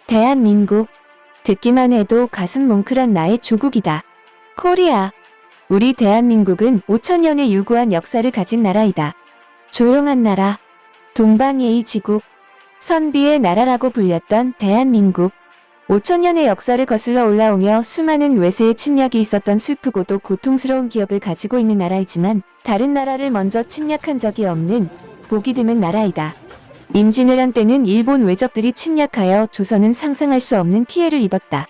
대한민국. 듣기만 해도 가슴 뭉클한 나의 조국이다. 코리아. 우리 대한민국은 5,000년의 유구한 역사를 가진 나라이다. 조용한 나라, 동방예의 지국, 선비의 나라라고 불렸던 대한민국. 5,000년의 역사를 거슬러 올라오며 수많은 외세의 침략이 있었던 슬프고도 고통스러운 기억을 가지고 있는 나라이지만 다른 나라를 먼저 침략한 적이 없는 보기 드문 나라이다. 임진왜란 때는 일본 외적들이 침략하여 조선은 상상할 수 없는 피해를 입었다.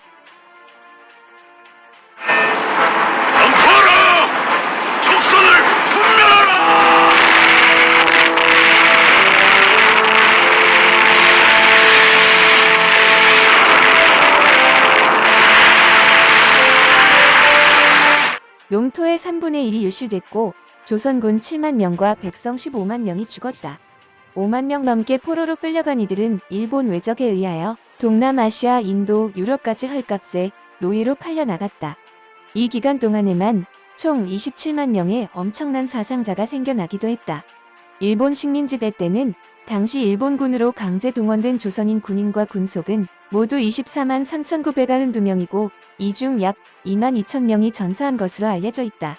암투하라! 적선을 분멸하라! 농토의 3분의 1이 유실됐고 조선군 7만 명과 백성 15만 명이 죽었다. 5만 명 넘게 포로로 끌려간 이들은 일본 외적에 의하여 동남아시아, 인도, 유럽까지 헐값에 노예로 팔려나갔다. 이 기간 동안에만 총 27만 명의 엄청난 사상자가 생겨나기도 했다. 일본 식민 지배 때는 당시 일본군으로 강제 동원된 조선인 군인과 군속은 모두 24만 3,992명이고 이 중 약 2만 2천 명이 전사한 것으로 알려져 있다.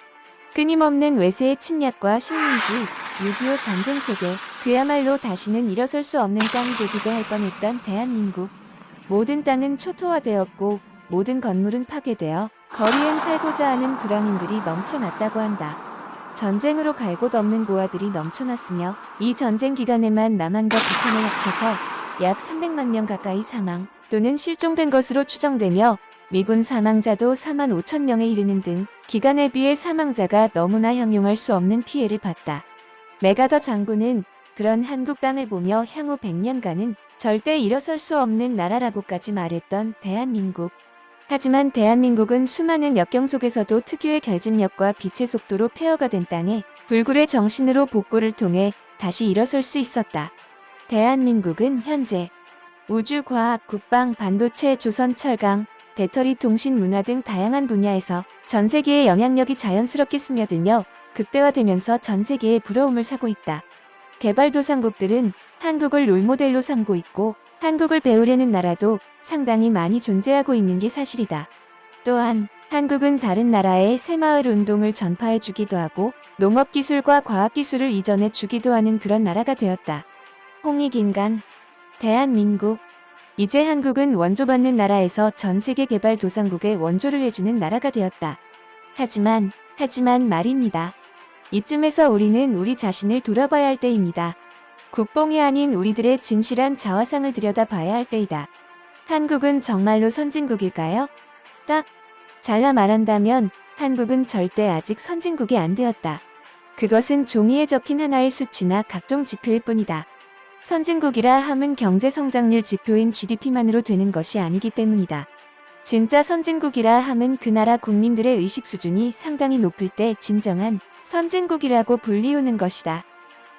끊임없는 외세의 침략과 식민지, 6.25 전쟁 세계, 그야말로 다시는 일어설 수 없는 땅이 되기도 할 뻔했던 대한민국. 모든 땅은 초토화되었고 모든 건물은 파괴되어 거리엔 살고자 하는 불황인들이 넘쳐났다고 한다. 전쟁으로 갈 곳 없는 고아들이 넘쳐났으며 이 전쟁 기간에만 남한과 북한을 합쳐서 약 300만 명 가까이 사망 또는 실종된 것으로 추정되며 미군 사망자도 4만 5천 명에 이르는 등 기간에 비해 사망자가 너무나 형용할 수 없는 피해를 봤다. 맥아더 장군은 그런 한국 땅을 보며 향후 100년간은 절대 일어설 수 없는 나라라고까지 말했던 대한민국. 하지만 대한민국은 수많은 역경 속에서도 특유의 결집력과 빛의 속도로 폐허가 된 땅에 불굴의 정신으로 복구를 통해 다시 일어설 수 있었다. 대한민국은 현재 우주, 과학, 국방, 반도체, 조선, 철강, 배터리, 통신, 문화 등 다양한 분야에서 전 세계의 영향력이 자연스럽게 스며들며 극대화되면서 전 세계의 부러움을 사고 있다. 개발도상국들은 한국을 롤모델로 삼고 있고 한국을 배우려는 나라도 상당히 많이 존재하고 있는 게 사실이다. 또한 한국은 다른 나라에 새마을 운동을 전파해 주기도 하고 농업기술과 과학기술을 이전해 주기도 하는 그런 나라가 되었다. 홍익인간, 대한민국. 이제 한국은 원조받는 나라에서 전 세계 개발도상국에 원조를 해주는 나라가 되었다. 하지만 말입니다. 이쯤에서 우리는 우리 자신을 돌아봐야 할 때입니다. 국뽕이 아닌 우리들의 진실한 자화상을 들여다봐야 할 때이다. 한국은 정말로 선진국일까요? 딱 잘라 말한다면 한국은 절대 아직 선진국이 안 되었다. 그것은 종이에 적힌 하나의 수치나 각종 지표일 뿐이다. 선진국이라 함은 경제성장률 지표인 GDP만으로 되는 것이 아니기 때문이다. 진짜 선진국이라 함은 그 나라 국민들의 의식 수준이 상당히 높을 때 진정한 선진국이라고 불리우는 것이다.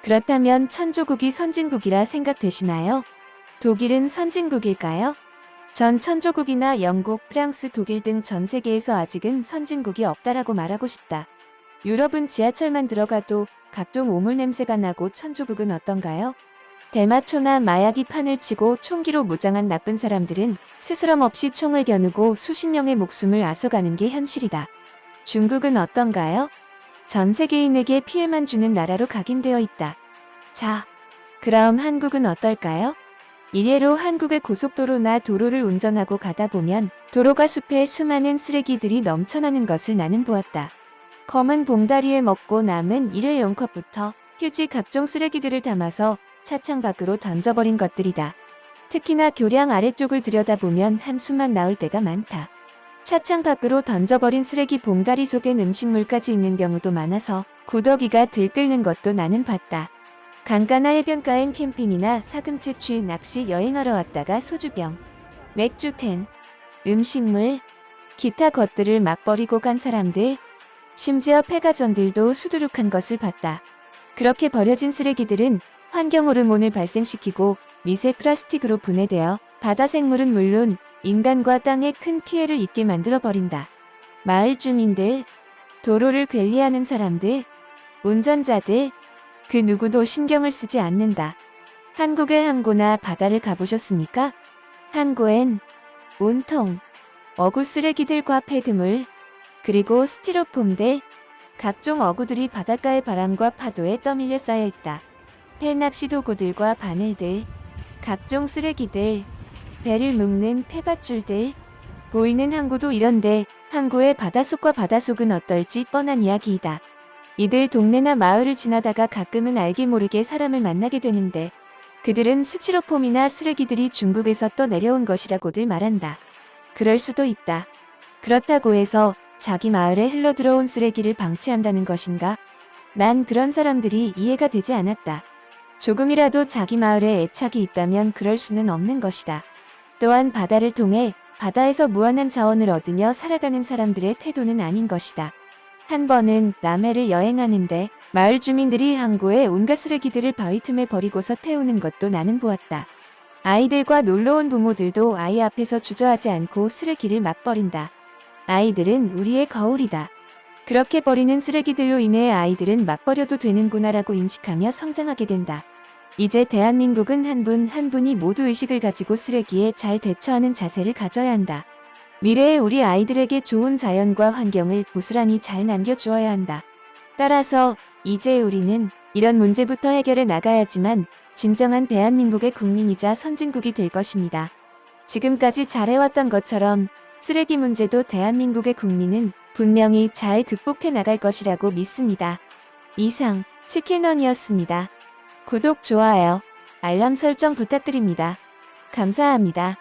그렇다면 천조국이 선진국이라 생각되시나요? 독일은 선진국일까요? 전 천조국이나 영국, 프랑스, 독일 등 전 세계에서 아직은 선진국이 없다라고 말하고 싶다. 유럽은 지하철만 들어가도 각종 오물 냄새가 나고 천조국은 어떤가요? 대마초나 마약이 판을 치고 총기로 무장한 나쁜 사람들은 스스럼 없이 총을 겨누고 수십 명의 목숨을 앗아가는 게 현실이다. 중국은 어떤가요? 전 세계인에게 피해만 주는 나라로 각인되어 있다. 자, 그럼 한국은 어떨까요? 이래로 한국의 고속도로나 도로를 운전하고 가다 보면 도로가 숲에 수많은 쓰레기들이 넘쳐나는 것을 나는 보았다. 검은 봉다리에 먹고 남은 일회용 컵부터 휴지 각종 쓰레기들을 담아서 차창 밖으로 던져버린 것들이다. 특히나 교량 아래쪽을 들여다보면 한숨만 나올 때가 많다. 차창 밖으로 던져버린 쓰레기 봉다리 속엔 음식물까지 있는 경우도 많아서 구더기가 들끓는 것도 나는 봤다. 강가나 해변가엔 캠핑이나 사금 채취, 낚시, 여행하러 왔다가 소주병, 맥주캔, 음식물, 기타 것들을 막 버리고 간 사람들, 심지어 폐가전들도 수두룩한 것을 봤다. 그렇게 버려진 쓰레기들은 환경 호르몬을 발생시키고 미세 플라스틱으로 분해되어 바다 생물은 물론 인간과 땅에 큰 피해를 입게 만들어버린다. 마을 주민들, 도로를 관리하는 사람들, 운전자들, 그 누구도 신경을 쓰지 않는다. 한국의 항구나 바다를 가보셨습니까? 항구엔 온통 어구 쓰레기들과 폐기물, 그리고 스티로폼들, 각종 어구들이 바닷가의 바람과 파도에 떠밀려 쌓여 있다. 폐낚시 도구들과 바늘들, 각종 쓰레기들, 배를 묶는 폐밧줄들, 보이는 항구도 이런데 항구의 바닷속과 바다속은 어떨지 뻔한 이야기이다. 이들 동네나 마을을 지나다가 가끔은 알게 모르게 사람을 만나게 되는데 그들은 스티로폼이나 쓰레기들이 중국에서 또 내려온 것이라고들 말한다. 그럴 수도 있다. 그렇다고 해서 자기 마을에 흘러들어온 쓰레기를 방치한다는 것인가? 난 그런 사람들이 이해가 되지 않았다. 조금이라도 자기 마을에 애착이 있다면 그럴 수는 없는 것이다. 또한 바다를 통해 바다에서 무한한 자원을 얻으며 살아가는 사람들의 태도는 아닌 것이다. 한 번은 남해를 여행하는데 마을 주민들이 항구에 온갖 쓰레기들을 바위 틈에 버리고서 태우는 것도 나는 보았다. 아이들과 놀러온 부모들도 아이 앞에서 주저하지 않고 쓰레기를 막 버린다. 아이들은 우리의 거울이다. 그렇게 버리는 쓰레기들로 인해 아이들은 막 버려도 되는구나라고 인식하며 성장하게 된다. 이제 대한민국은 한 분 한 분이 모두 의식을 가지고 쓰레기에 잘 대처하는 자세를 가져야 한다. 미래의 우리 아이들에게 좋은 자연과 환경을 고스란히 잘 남겨주어야 한다. 따라서 이제 우리는 이런 문제부터 해결해 나가야지만 진정한 대한민국의 국민이자 선진국이 될 것입니다. 지금까지 잘해왔던 것처럼 쓰레기 문제도 대한민국의 국민은 분명히 잘 극복해 나갈 것이라고 믿습니다. 이상 치킨원이었습니다. 구독, 좋아요, 알람 설정 부탁드립니다. 감사합니다.